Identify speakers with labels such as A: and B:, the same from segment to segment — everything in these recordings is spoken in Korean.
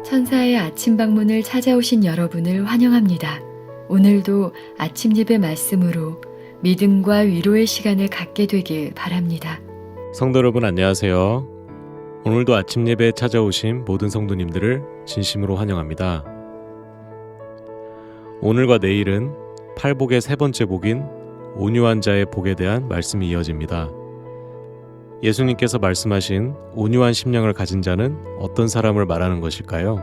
A: 천사의 아침 방문을 찾아오신 여러분을 환영합니다. 오늘도 아침 예배 말씀으로 믿음과 위로의 시간을 갖게 되길 바랍니다.
B: 성도 여러분 안녕하세요. 오늘도 아침 예배에 찾아오신 모든 성도님들을 진심으로 환영합니다. 오늘과 내일은 팔복의 세 번째 복인 온유한 자의 복에 대한 말씀이 이어집니다. 예수님께서 말씀하신 온유한 심령을 가진 자는 어떤 사람을 말하는 것일까요?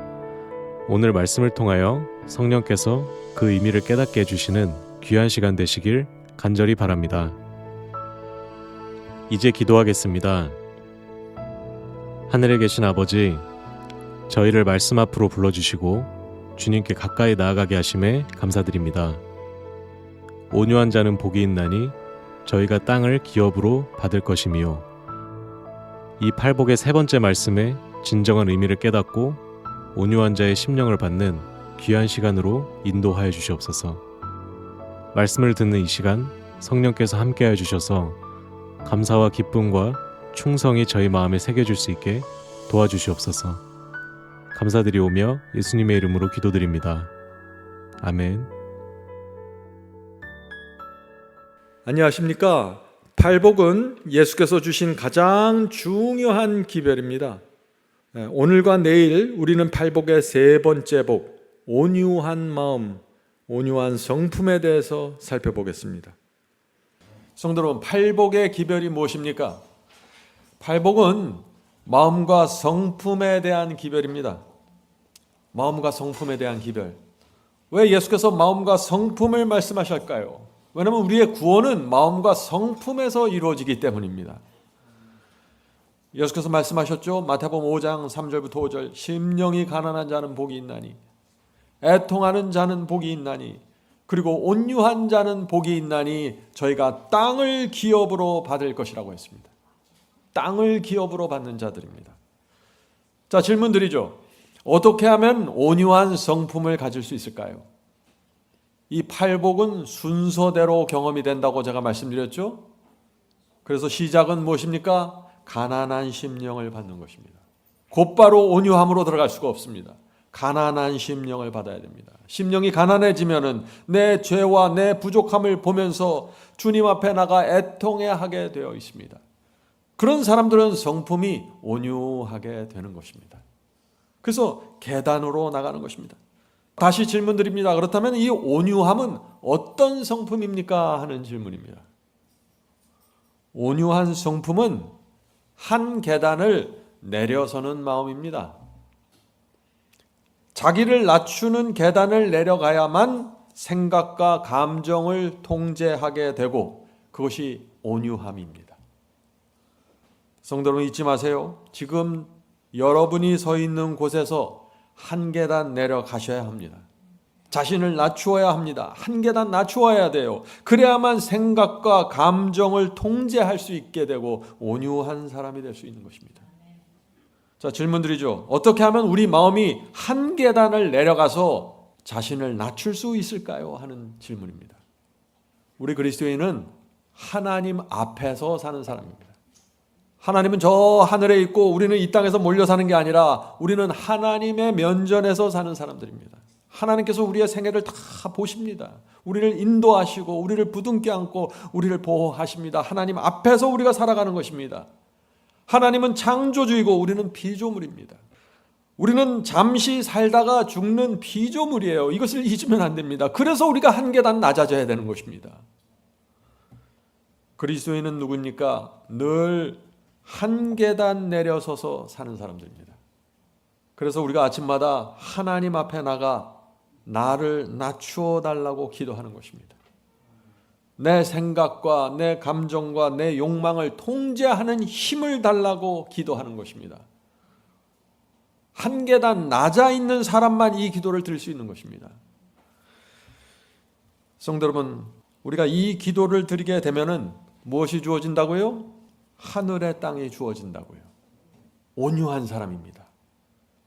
B: 오늘 말씀을 통하여 성령께서 그 의미를 깨닫게 해주시는 귀한 시간 되시길 간절히 바랍니다. 이제 기도하겠습니다. 하늘에 계신 아버지, 저희를 말씀 앞으로 불러주시고 주님께 가까이 나아가게 하심에 감사드립니다. 온유한 자는 복이 있나니 저희가 땅을 기업으로 받을 것이며, 이 팔복의 세 번째 말씀의 진정한 의미를 깨닫고 온유한 자의 심령을 받는 귀한 시간으로 인도하여 주시옵소서. 말씀을 듣는 이 시간 성령께서 함께하여 주셔서 감사와 기쁨과 충성이 저희 마음에 새겨질 수 있게 도와주시옵소서. 감사드리오며 예수님의 이름으로 기도드립니다. 아멘.
C: 안녕하십니까? 팔복은 예수께서 주신 가장 중요한 기별입니다. 오늘과 내일 우리는 팔복의 세 번째 복, 온유한 마음, 온유한 성품에 대해서 살펴보겠습니다. 성도 여러분, 팔복의 기별이 무엇입니까? 팔복은 마음과 성품에 대한 기별입니다. 마음과 성품에 대한 기별. 왜 예수께서 마음과 성품을 말씀하실까요? 왜냐하면 우리의 구원은 마음과 성품에서 이루어지기 때문입니다. 예수께서 말씀하셨죠. 마태복음 5장 3절부터 5절, 심령이 가난한 자는 복이 있나니, 애통하는 자는 복이 있나니, 그리고 온유한 자는 복이 있나니 저희가 땅을 기업으로 받을 것이라고 했습니다. 땅을 기업으로 받는 자들입니다. 자, 질문 드리죠. 어떻게 하면 온유한 성품을 가질 수 있을까요? 이 팔복은 순서대로 경험이 된다고 제가 말씀드렸죠. 그래서 시작은 무엇입니까? 가난한 심령을 받는 것입니다. 곧바로 온유함으로 들어갈 수가 없습니다. 가난한 심령을 받아야 됩니다. 심령이 가난해지면은 내 죄와 내 부족함을 보면서 주님 앞에 나가 애통해하게 되어 있습니다. 그런 사람들은 성품이 온유하게 되는 것입니다. 그래서 계단으로 나가는 것입니다. 다시 질문 드립니다. 그렇다면 이 온유함은 어떤 성품입니까? 하는 질문입니다. 온유한 성품은 한 계단을 내려서는 마음입니다. 자기를 낮추는 계단을 내려가야만 생각과 감정을 통제하게 되고, 그것이 온유함입니다. 성도 여러분, 잊지 마세요. 지금 여러분이 서 있는 곳에서 한 계단 내려가셔야 합니다. 자신을 낮추어야 합니다. 한 계단 낮추어야 돼요. 그래야만 생각과 감정을 통제할 수 있게 되고 온유한 사람이 될 수 있는 것입니다. 자, 질문 드리죠. 어떻게 하면 우리 마음이 한 계단을 내려가서 자신을 낮출 수 있을까요? 하는 질문입니다. 우리 그리스도인은 하나님 앞에서 사는 사람입니다. 하나님은 저 하늘에 있고 우리는 이 땅에서 몰려 사는 게 아니라 우리는 하나님의 면전에서 사는 사람들입니다. 하나님께서 우리의 생애를 다 보십니다. 우리를 인도하시고 우리를 부둥켜 안고 우리를 보호하십니다. 하나님 앞에서 우리가 살아가는 것입니다. 하나님은 창조주이고 우리는 피조물입니다. 우리는 잠시 살다가 죽는 피조물이에요. 이것을 잊으면 안 됩니다. 그래서 우리가 한 계단 낮아져야 되는 것입니다. 그리스도인은 누굽니까? 늘 한 계단 내려서서 사는 사람들입니다. 그래서 우리가 아침마다 하나님 앞에 나가 나를 낮추어 달라고 기도하는 것입니다. 내 생각과 내 감정과 내 욕망을 통제하는 힘을 달라고 기도하는 것입니다. 한 계단 낮아 있는 사람만 이 기도를 드릴 수 있는 것입니다. 성도 여러분, 우리가 이 기도를 드리게 되면은 무엇이 주어진다고요? 하늘의 땅이 주어진다고요. 온유한 사람입니다.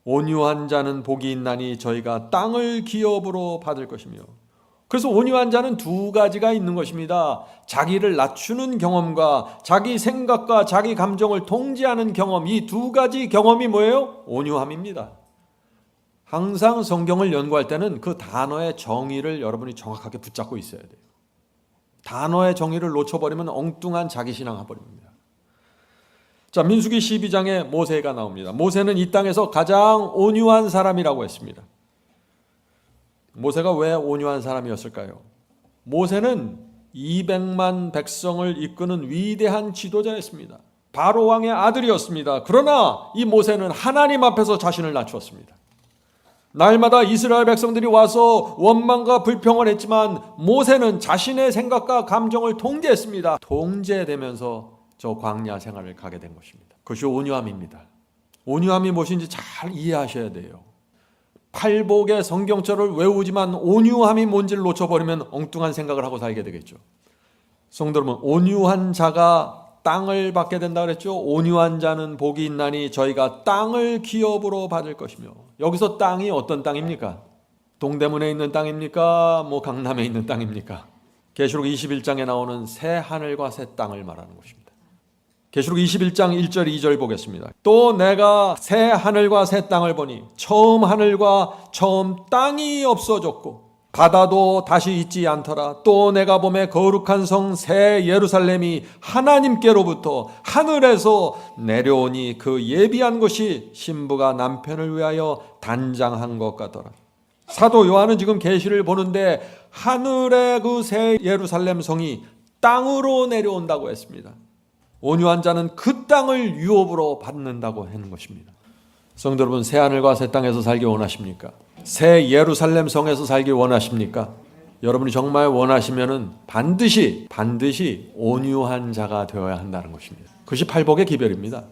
C: 온유한 자는 복이 있나니 저희가 땅을 기업으로 받을 것이며, 그래서 온유한 자는 두 가지가 있는 것입니다. 자기를 낮추는 경험과 자기 생각과 자기 감정을 통제하는 경험, 이 두 가지 경험이 뭐예요? 온유함입니다. 항상 성경을 연구할 때는 그 단어의 정의를 여러분이 정확하게 붙잡고 있어야 돼요. 단어의 정의를 놓쳐버리면 엉뚱한 자기신앙 해버립니다. 자, 민수기 12장에 모세가 나옵니다. 모세는 이 땅에서 가장 온유한 사람이라고 했습니다. 모세가 왜 온유한 사람이었을까요? 모세는 200만 백성을 이끄는 위대한 지도자였습니다. 바로 왕의 아들이었습니다. 그러나 이 모세는 하나님 앞에서 자신을 낮추었습니다. 날마다 이스라엘 백성들이 와서 원망과 불평을 했지만 모세는 자신의 생각과 감정을 통제했습니다. 통제되면서 저 광야 생활을 가게 된 것입니다. 그것이 온유함입니다. 온유함이 무엇인지 잘 이해하셔야 돼요. 팔복의 성경절을 외우지만 온유함이 뭔지를 놓쳐버리면 엉뚱한 생각을 하고 살게 되겠죠. 성도 여러분, 온유한 자가 땅을 받게 된다 그랬죠. 온유한 자는 복이 있나니 저희가 땅을 기업으로 받을 것이며, 여기서 땅이 어떤 땅입니까? 동대문에 있는 땅입니까? 강남에 있는 땅입니까? 계시록 21장에 나오는 새 하늘과 새 땅을 말하는 것입니다. 계시록 21장 1절 2절 보겠습니다. 또 내가 새 하늘과 새 땅을 보니 처음 하늘과 처음 땅이 없어졌고 바다도 다시 있지 않더라. 또 내가 보매 거룩한 성 새 예루살렘이 하나님께로부터 하늘에서 내려오니 그 예비한 것이 신부가 남편을 위하여 단장한 것 같더라. 사도 요한은 지금 계시를 보는데 하늘의 그 새 예루살렘 성이 땅으로 내려온다고 했습니다. 온유한 자는 그 땅을 유업으로 받는다고 하는 것입니다. 성도 여러분, 새 하늘과 새 땅에서 살기 원하십니까? 새 예루살렘 성에서 살기 원하십니까? 여러분이 정말 원하시면은 반드시 온유한 자가 되어야 한다는 것입니다. 그것이 팔복의 기별입니다.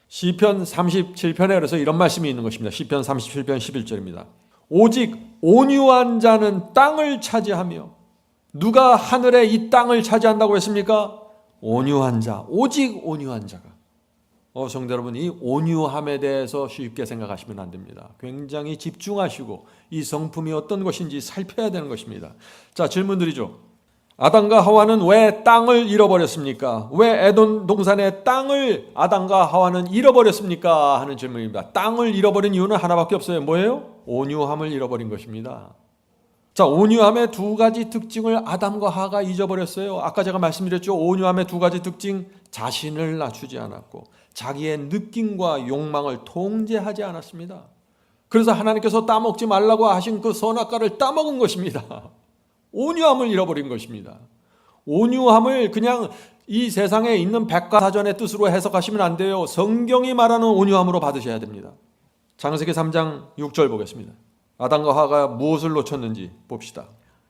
C: 시편 37편에 그래서 이런 말씀이 있는 것입니다. 시편 37편 11절입니다. 오직 온유한 자는 땅을 차지하며, 누가 하늘에 이 땅을 차지한다고 했습니까? 온유한 자, 오직 온유한 자가. 성도 여러분, 이 온유함에 대해서 쉽게 생각하시면 안 됩니다. 굉장히 집중하시고 이 성품이 어떤 것인지 살펴야 되는 것입니다. 자, 질문 드리죠. 아담과 하와는 왜 땅을 잃어버렸습니까? 왜 에덴 동산의 땅을 아담과 하와는 잃어버렸습니까? 하는 질문입니다. 땅을 잃어버린 이유는 하나밖에 없어요. 뭐예요? 온유함을 잃어버린 것입니다. 자, 온유함의 두 가지 특징을 아담과 하와가 잊어버렸어요. 아까 제가 말씀드렸죠. 온유함의 두 가지 특징, 자신을 낮추지 않았고 자기의 느낌과 욕망을 통제하지 않았습니다. 그래서 하나님께서 따먹지 말라고 하신 그 선악과를 따먹은 것입니다. 온유함을 잃어버린 것입니다. 온유함을 그냥 이 세상에 있는 백과사전의 뜻으로 해석하시면 안 돼요. 성경이 말하는 온유함으로 받으셔야 됩니다. 창세기 3장 6절 보겠습니다. 아담과 하와가 무엇을 놓쳤는지 봅시다.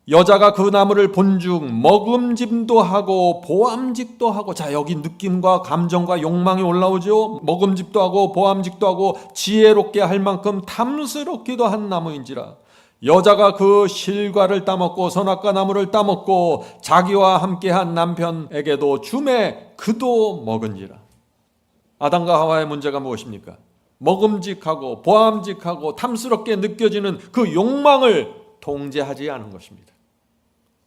C: 여자가 그 나무를 본즉 먹음직도 하고 보암직도 하고, 자, 여기 느낌과 감정과 욕망이 올라오죠. 먹음직도 하고 보암직도 하고 지혜롭게 할 만큼 탐스럽기도 한 나무인지라. 여자가 그 실과를 따먹고 선악과 나무를 따먹고 자기와 함께한 남편에게도 주매 그도 먹은지라. 아담과 하와의 문제가 무엇입니까? 먹음직하고 보암직하고 탐스럽게 느껴지는 그 욕망을 통제하지 않은 것입니다.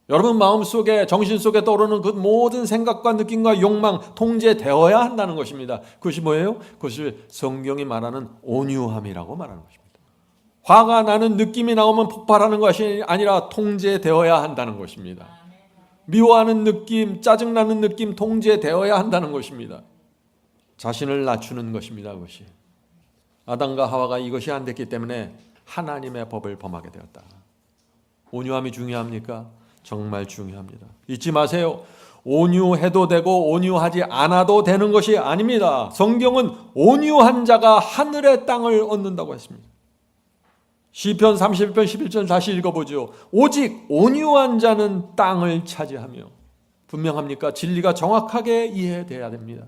C: 여러분 마음속에, 정신속에 떠오르는 그 모든 생각과 느낌과 욕망 통제되어야 한다는 것입니다. 그것이 뭐예요? 그것을 성경이 말하는 온유함이라고 말하는 것입니다. 화가 나는 느낌이 나오면 폭발하는 것이 아니라 통제되어야 한다는 것입니다. 미워하는 느낌, 짜증나는 느낌 통제되어야 한다는 것입니다. 자신을 낮추는 것입니다. 그것이. 아담과 하와가 이것이 안 됐기 때문에 하나님의 법을 범하게 되었다. 온유함이 중요합니까? 정말 중요합니다. 잊지 마세요. 온유해도 되고 온유하지 않아도 되는 것이 아닙니다. 성경은 온유한 자가 하늘의 땅을 얻는다고 했습니다. 시편 31편 11절 다시 읽어보죠. 오직 온유한 자는 땅을 차지하며. 분명합니까? 진리가 정확하게 이해돼야 됩니다.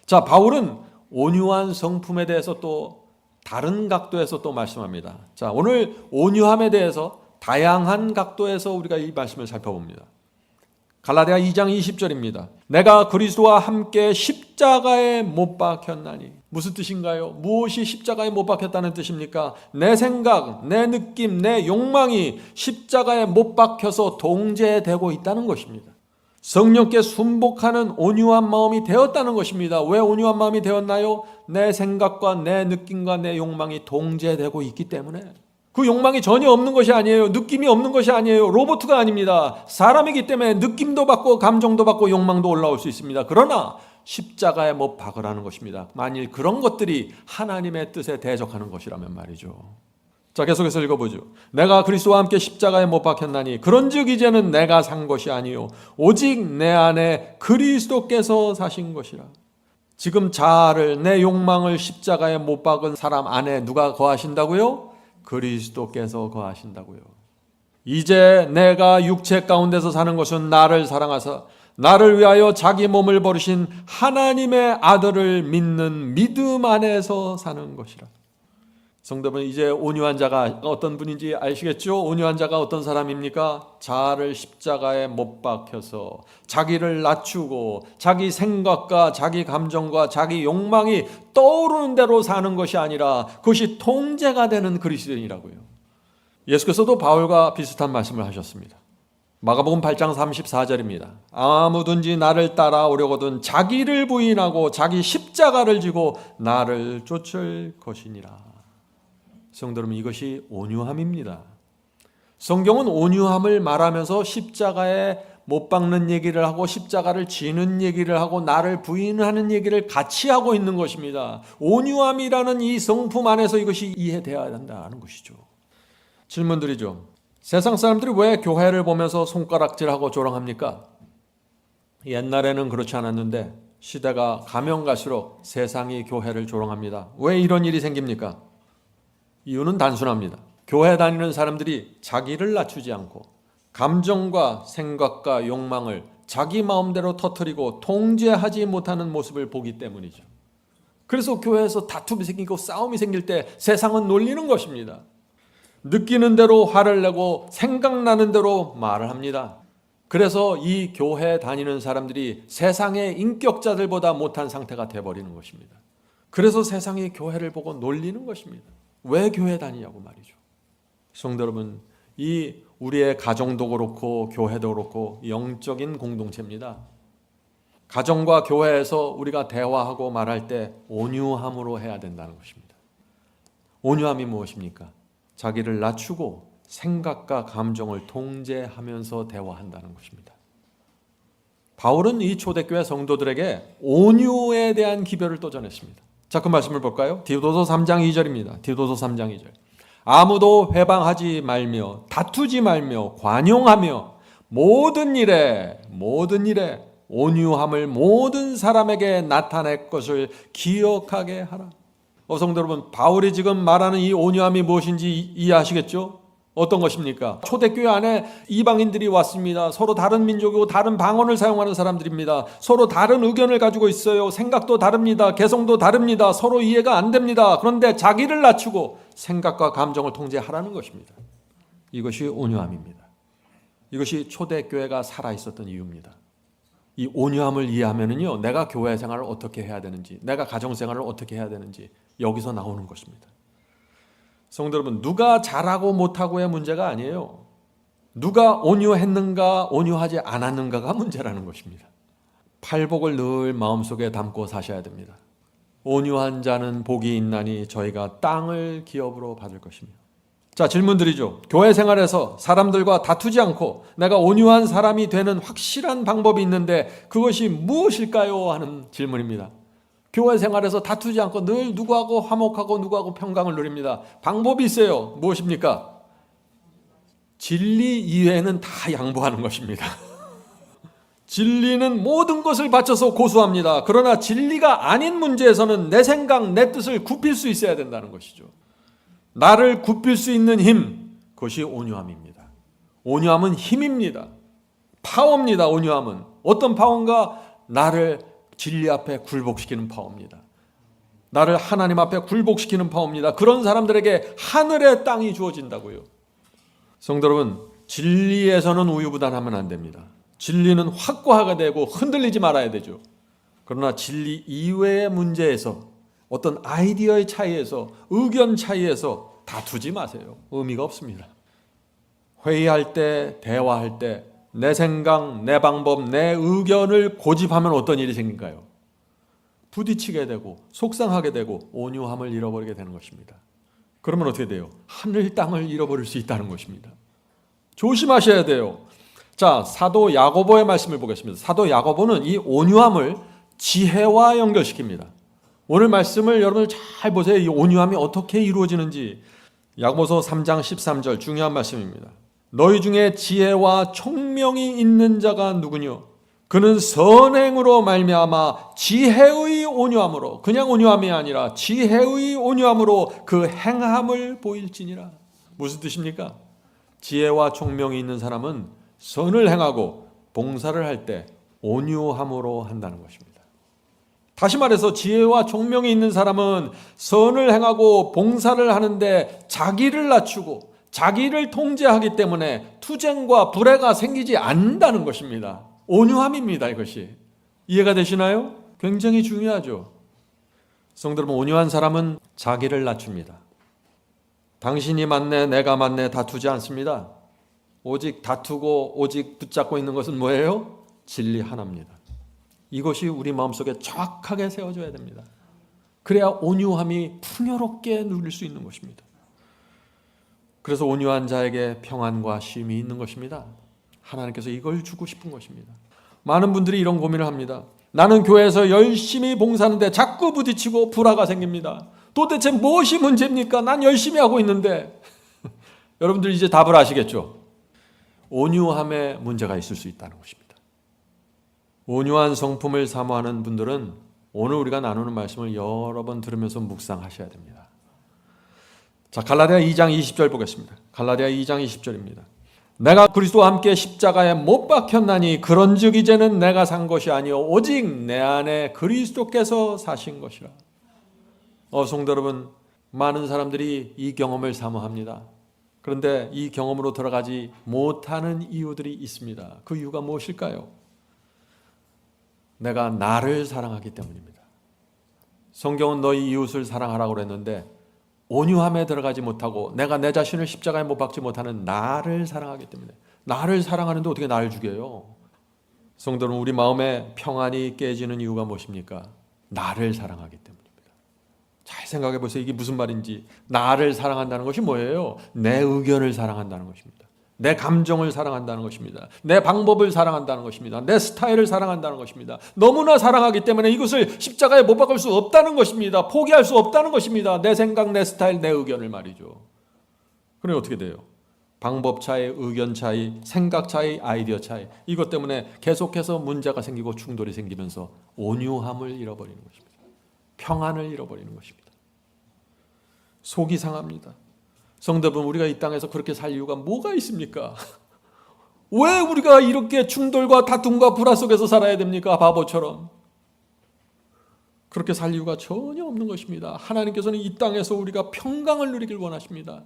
C: 자, 바울은 온유한 성품에 대해서 또 다른 각도에서 또 말씀합니다. 자, 오늘 온유함에 대해서 다양한 각도에서 우리가 이 말씀을 살펴봅니다. 갈라디아 2장 20절입니다. 내가 그리스도와 함께 십자가에 못 박혔나니. 무슨 뜻인가요? 무엇이 십자가에 못 박혔다는 뜻입니까? 내 생각, 내 느낌, 내 욕망이 십자가에 못 박혀서 통제되고 있다는 것입니다. 성령께 순복하는 온유한 마음이 되었다는 것입니다. 왜 온유한 마음이 되었나요? 내 생각과 내 느낌과 내 욕망이 동제되고 있기 때문에. 그 욕망이 전혀 없는 것이 아니에요. 느낌이 없는 것이 아니에요. 로봇가 아닙니다. 사람이기 때문에 느낌도 받고 감정도 받고 욕망도 올라올 수 있습니다. 그러나 십자가에 못 박으라는 것입니다. 만일 그런 것들이 하나님의 뜻에 대적하는 것이라면 말이죠. 자, 계속해서 읽어보죠. 내가 그리스도와 함께 십자가에 못 박혔나니 그런즉 이제는 내가 산 것이 아니요 오직 내 안에 그리스도께서 사신 것이라. 지금 자아를, 내 욕망을 십자가에 못 박은 사람 안에 누가 거하신다고요? 그리스도께서 거하신다고요. 이제 내가 육체 가운데서 사는 것은 나를 사랑하사 나를 위하여 자기 몸을 버리신 하나님의 아들을 믿는 믿음 안에서 사는 것이라. 성도분, 이제 온유한 자가 어떤 분인지 아시겠죠? 온유한 자가 어떤 사람입니까? 자아를 십자가에 못 박혀서 자기를 낮추고 자기 생각과 자기 감정과 자기 욕망이 떠오르는 대로 사는 것이 아니라 그것이 통제가 되는 그리스도인이라고요. 예수께서도 바울과 비슷한 말씀을 하셨습니다. 마가복음 8장 34절입니다. 아무든지 나를 따라오려거든 자기를 부인하고 자기 십자가를 지고 나를 쫓을 것이니라. 성도 여러분, 이것이 온유함입니다. 성경은 온유함을 말하면서 십자가에 못 박는 얘기를 하고 십자가를 지는 얘기를 하고 나를 부인하는 얘기를 같이 하고 있는 것입니다. 온유함이라는 이 성품 안에서 이것이 이해되어야 한다는 것이죠. 질문 드리죠. 세상 사람들이 왜 교회를 보면서 손가락질하고 조롱합니까? 옛날에는 그렇지 않았는데 시대가 가면 갈수록 세상이 교회를 조롱합니다. 왜 이런 일이 생깁니까? 이유는 단순합니다. 교회 다니는 사람들이 자기를 낮추지 않고 감정과 생각과 욕망을 자기 마음대로 터뜨리고 통제하지 못하는 모습을 보기 때문이죠. 그래서 교회에서 다툼이 생기고 싸움이 생길 때 세상은 놀리는 것입니다. 느끼는 대로 화를 내고 생각나는 대로 말을 합니다. 그래서 이 교회 다니는 사람들이 세상의 인격자들보다 못한 상태가 되어버리는 것입니다. 그래서 세상이 교회를 보고 놀리는 것입니다. 왜 교회 다니냐고 말이죠. 성도 여러분, 이 우리의 가정도 그렇고 교회도 그렇고 영적인 공동체입니다. 가정과 교회에서 우리가 대화하고 말할 때 온유함으로 해야 된다는 것입니다. 온유함이 무엇입니까? 자기를 낮추고 생각과 감정을 통제하면서 대화한다는 것입니다. 바울은 이 초대교회 성도들에게 온유에 대한 기별을 또 전했습니다. 자, 그 말씀을 볼까요? 디도서 3장 2절입니다. 디도서 3장 2절. 아무도 회방하지 말며 다투지 말며 관용하며 모든 일에 온유함을 모든 사람에게 나타낼 것을 기억하게 하라. 성도 여러분, 바울이 지금 말하는 이 온유함이 무엇인지 이해하시겠죠? 어떤 것입니까? 초대교회 안에 이방인들이 왔습니다. 서로 다른 민족이고 다른 방언을 사용하는 사람들입니다. 서로 다른 의견을 가지고 있어요. 생각도 다릅니다. 개성도 다릅니다. 서로 이해가 안 됩니다. 그런데 자기를 낮추고 생각과 감정을 통제하라는 것입니다. 이것이 온유함입니다. 이것이 초대교회가 살아있었던 이유입니다. 이 온유함을 이해하면요, 내가 교회 생활을 어떻게 해야 되는지, 내가 가정 생활을 어떻게 해야 되는지 여기서 나오는 것입니다. 성도 여러분, 누가 잘하고 못하고의 문제가 아니에요. 누가 온유했는가 온유하지 않았는가가 문제라는 것입니다. 팔복을 늘 마음속에 담고 사셔야 됩니다. 온유한 자는 복이 있나니 저희가 땅을 기업으로 받을 것이며. 자, 질문 드리죠. 교회 생활에서 사람들과 다투지 않고 내가 온유한 사람이 되는 확실한 방법이 있는데 그것이 무엇일까요? 하는 질문입니다. 교회 생활에서 다투지 않고 늘 누구하고 화목하고 누구하고 평강을 누립니다. 방법이 있어요. 무엇입니까? 진리 이외에는 다 양보하는 것입니다. 진리는 모든 것을 바쳐서 고수합니다. 그러나 진리가 아닌 문제에서는 내 생각, 내 뜻을 굽힐 수 있어야 된다는 것이죠. 나를 굽힐 수 있는 힘, 그것이 온유함입니다. 온유함은 힘입니다. 파워입니다. 온유함은 어떤 파워인가? 나를 진리 앞에 굴복시키는 파워입니다. 나를 하나님 앞에 굴복시키는 파워입니다. 그런 사람들에게 하늘의 땅이 주어진다고요. 성도 여러분, 진리에서는 우유부단하면 안 됩니다. 진리는 확고하게 되고 흔들리지 말아야 되죠. 그러나 진리 이외의 문제에서 어떤 아이디어의 차이에서 의견 차이에서 다투지 마세요. 의미가 없습니다. 회의할 때, 대화할 때 내 생각, 내 방법, 내 의견을 고집하면 어떤 일이 생길까요? 부딪히게 되고 속상하게 되고 온유함을 잃어버리게 되는 것입니다. 그러면 어떻게 돼요? 하늘 땅을 잃어버릴 수 있다는 것입니다. 조심하셔야 돼요. 자, 사도 야고보의 말씀을 보겠습니다. 사도 야고보는 이 온유함을 지혜와 연결시킵니다. 오늘 말씀을 여러분 잘 보세요. 이 온유함이 어떻게 이루어지는지. 야고보서 3장 13절 중요한 말씀입니다. 너희 중에 지혜와 총명이 있는 자가 누구뇨? 그는 선행으로 말미암아 지혜의 온유함으로, 그냥 온유함이 아니라 지혜의 온유함으로 그 행함을 보일지니라. 무슨 뜻입니까? 지혜와 총명이 있는 사람은 선을 행하고 봉사를 할 때 온유함으로 한다는 것입니다. 다시 말해서 지혜와 총명이 있는 사람은 선을 행하고 봉사를 하는데 자기를 낮추고 자기를 통제하기 때문에 투쟁과 불애가 생기지 않는다는 것입니다. 온유함입니다. 이것이 이해가 되시나요? 굉장히 중요하죠. 성도 여러분, 온유한 사람은 자기를 낮춥니다. 당신이 맞네 내가 맞네 다투지 않습니다. 오직 다투고 오직 붙잡고 있는 것은 뭐예요? 진리 하나입니다. 이것이 우리 마음속에 정확하게 세워져야 됩니다. 그래야 온유함이 풍요롭게 누릴 수 있는 것입니다. 그래서 온유한 자에게 평안과 쉼이 있는 것입니다. 하나님께서 이걸 주고 싶은 것입니다. 많은 분들이 이런 고민을 합니다. 나는 교회에서 열심히 봉사하는데 자꾸 부딪히고 불화가 생깁니다. 도대체 무엇이 문제입니까? 난 열심히 하고 있는데. 여러분들 이제 답을 아시겠죠? 온유함에 문제가 있을 수 있다는 것입니다. 온유한 성품을 사모하는 분들은 오늘 우리가 나누는 말씀을 여러 번 들으면서 묵상하셔야 됩니다. 자, 갈라디아 2장 20절 보겠습니다. 갈라디아 2장 20절입니다. 내가 그리스도와 함께 십자가에 못 박혔나니 그런즉 이제는 내가 산 것이 아니요 오직 내 안에 그리스도께서 사신 것이라. 성도 여러분, 많은 사람들이 이 경험을 사모합니다. 그런데 이 경험으로 들어가지 못하는 이유들이 있습니다. 그 이유가 무엇일까요? 내가 나를 사랑하기 때문입니다. 성경은 너희 이웃을 사랑하라고 그랬는데 온유함에 들어가지 못하고 내가 내 자신을 십자가에 못 박지 못하는 나를 사랑하기 때문에. 나를 사랑하는데 어떻게 나를 죽여요? 성도는 우리 마음에 평안이 깨지는 이유가 무엇입니까? 나를 사랑하기 때문입니다. 잘 생각해 보세요. 이게 무슨 말인지. 나를 사랑한다는 것이 뭐예요? 내 의견을 사랑한다는 것입니다. 내 감정을 사랑한다는 것입니다. 내 방법을 사랑한다는 것입니다. 내 스타일을 사랑한다는 것입니다. 너무나 사랑하기 때문에 이것을 십자가에 못 박을 수 없다는 것입니다. 포기할 수 없다는 것입니다. 내 생각, 내 스타일, 내 의견을 말이죠. 그럼 어떻게 돼요? 방법 차이, 의견 차이, 생각 차이, 아이디어 차이, 이것 때문에 계속해서 문제가 생기고 충돌이 생기면서 온유함을 잃어버리는 것입니다. 평안을 잃어버리는 것입니다. 속이 상합니다. 성도 여러분, 우리가 이 땅에서 그렇게 살 이유가 뭐가 있습니까? 왜 우리가 이렇게 충돌과 다툼과 불화 속에서 살아야 됩니까? 바보처럼. 그렇게 살 이유가 전혀 없는 것입니다. 하나님께서는 이 땅에서 우리가 평강을 누리길 원하십니다.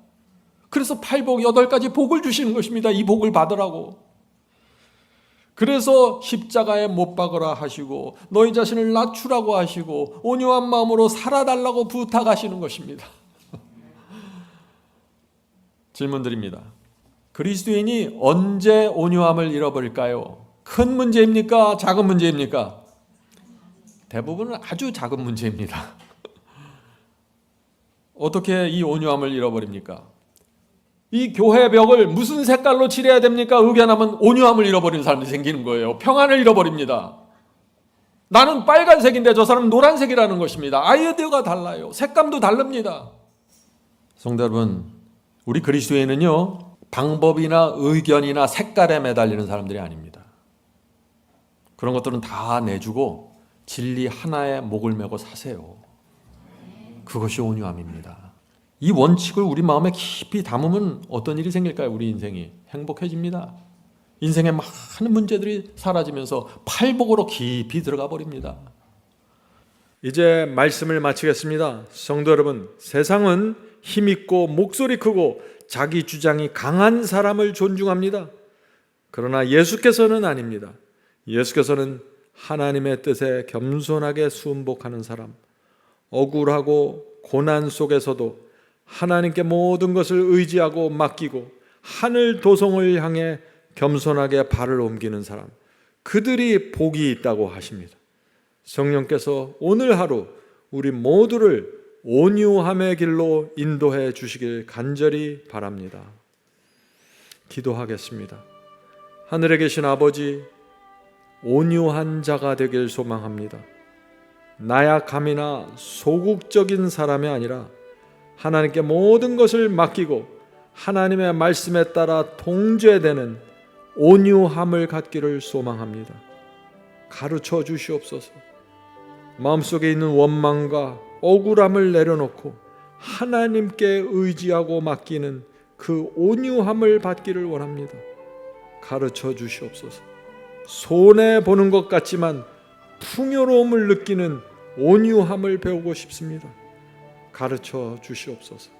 C: 그래서 8복 8가지 복을 주시는 것입니다. 이 복을 받으라고. 그래서 십자가에 못 박으라 하시고 너희 자신을 낮추라고 하시고 온유한 마음으로 살아달라고 부탁하시는 것입니다. 질문드립니다. 그리스도인이 언제 온유함을 잃어버릴까요? 큰 문제입니까? 작은 문제입니까? 대부분은 아주 작은 문제입니다. 어떻게 이 온유함을 잃어버립니까? 이 교회 벽을 무슨 색깔로 칠해야 됩니까? 의견하면 온유함을 잃어버리는 사람이 생기는 거예요. 평안을 잃어버립니다. 나는 빨간색인데 저 사람은 노란색이라는 것입니다. 아이디어가 달라요. 색감도 다릅니다. 성도 여러분, 우리 그리스도인은요, 방법이나 의견이나 색깔에 매달리는 사람들이 아닙니다. 그런 것들은 다 내주고 진리 하나에 목을 메고 사세요. 그것이 온유함입니다. 이 원칙을 우리 마음에 깊이 담으면 어떤 일이 생길까요? 우리 인생이 행복해집니다. 인생에 많은 문제들이 사라지면서 팔복으로 깊이 들어가 버립니다. 이제 말씀을 마치겠습니다. 성도 여러분, 세상은 힘있고 목소리 크고 자기 주장이 강한 사람을 존중합니다. 그러나 예수께서는 아닙니다. 예수께서는 하나님의 뜻에 겸손하게 순복하는 사람, 억울하고 고난 속에서도 하나님께 모든 것을 의지하고 맡기고 하늘 도성을 향해 겸손하게 발을 옮기는 사람, 그들이 복이 있다고 하십니다. 성령께서 오늘 하루 우리 모두를 온유함의 길로 인도해 주시길 간절히 바랍니다. 기도하겠습니다. 하늘에 계신 아버지, 온유한 자가 되길 소망합니다. 나약함이나 소극적인 사람이 아니라 하나님께 모든 것을 맡기고 하나님의 말씀에 따라 통제되는 온유함을 갖기를 소망합니다. 가르쳐 주시옵소서. 마음속에 있는 원망과 억울함을 내려놓고 하나님께 의지하고 맡기는 그 온유함을 받기를 원합니다. 가르쳐 주시옵소서. 손해보는 것 같지만 풍요로움을 느끼는 온유함을 배우고 싶습니다. 가르쳐 주시옵소서.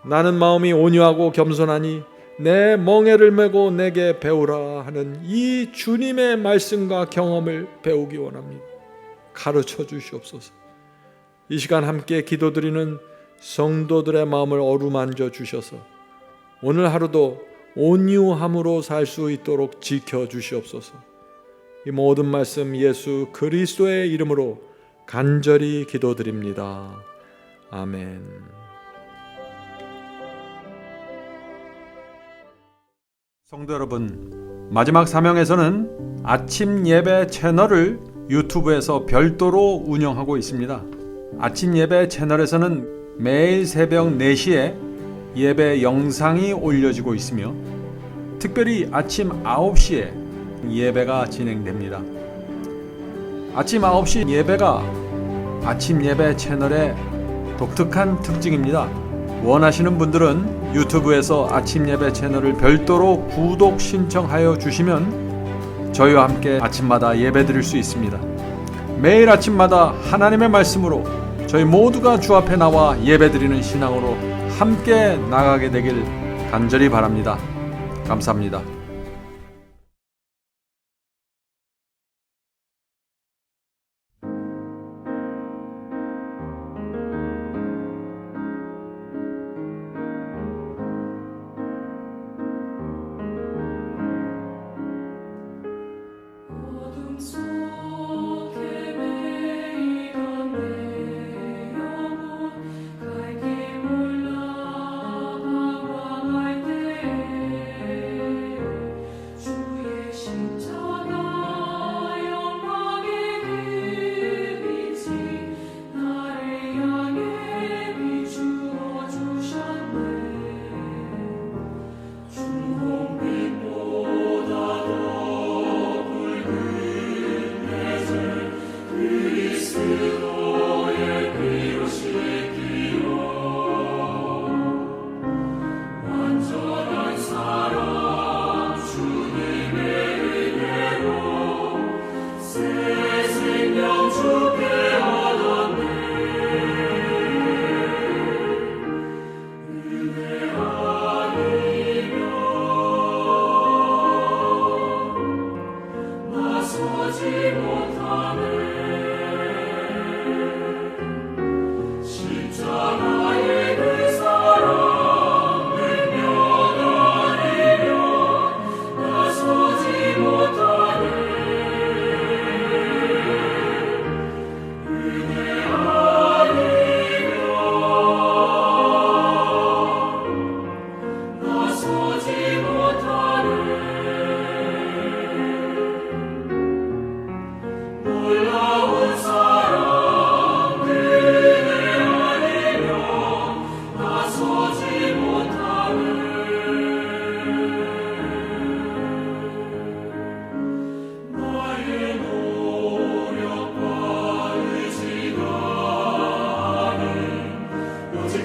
C: 나는 마음이 온유하고 겸손하니 내 멍에를 메고 내게 배우라 하는 이 주님의 말씀과 경험을 배우기 원합니다. 가르쳐 주시옵소서. 이 시간 함께 기도드리는 성도들의 마음을 어루만져 주셔서 오늘 하루도 온유함으로 살 수 있도록 지켜 주시옵소서. 이 모든 말씀 예수 그리스도의 이름으로 간절히 기도드립니다. 아멘. 성도 여러분, 마지막 사명에서는 아침 예배 채널을 유튜브에서 별도로 운영하고 있습니다. 아침 예배 채널에서는 매일 새벽 4시에 예배 영상이 올려지고 있으며 특별히 아침 9시에 예배가 진행됩니다. 아침 9시 예배가 아침 예배 채널의 독특한 특징입니다. 원하시는 분들은 유튜브에서 아침 예배 채널을 별도로 구독 신청하여 주시면 저희와 함께 아침마다 예배 드릴 수 있습니다. 매일 아침마다 하나님의 말씀으로 저희 모두가 주 앞에 나와 예배 드리는 신앙으로 함께 나가게 되길 간절히 바랍니다. 감사합니다.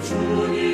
D: 주님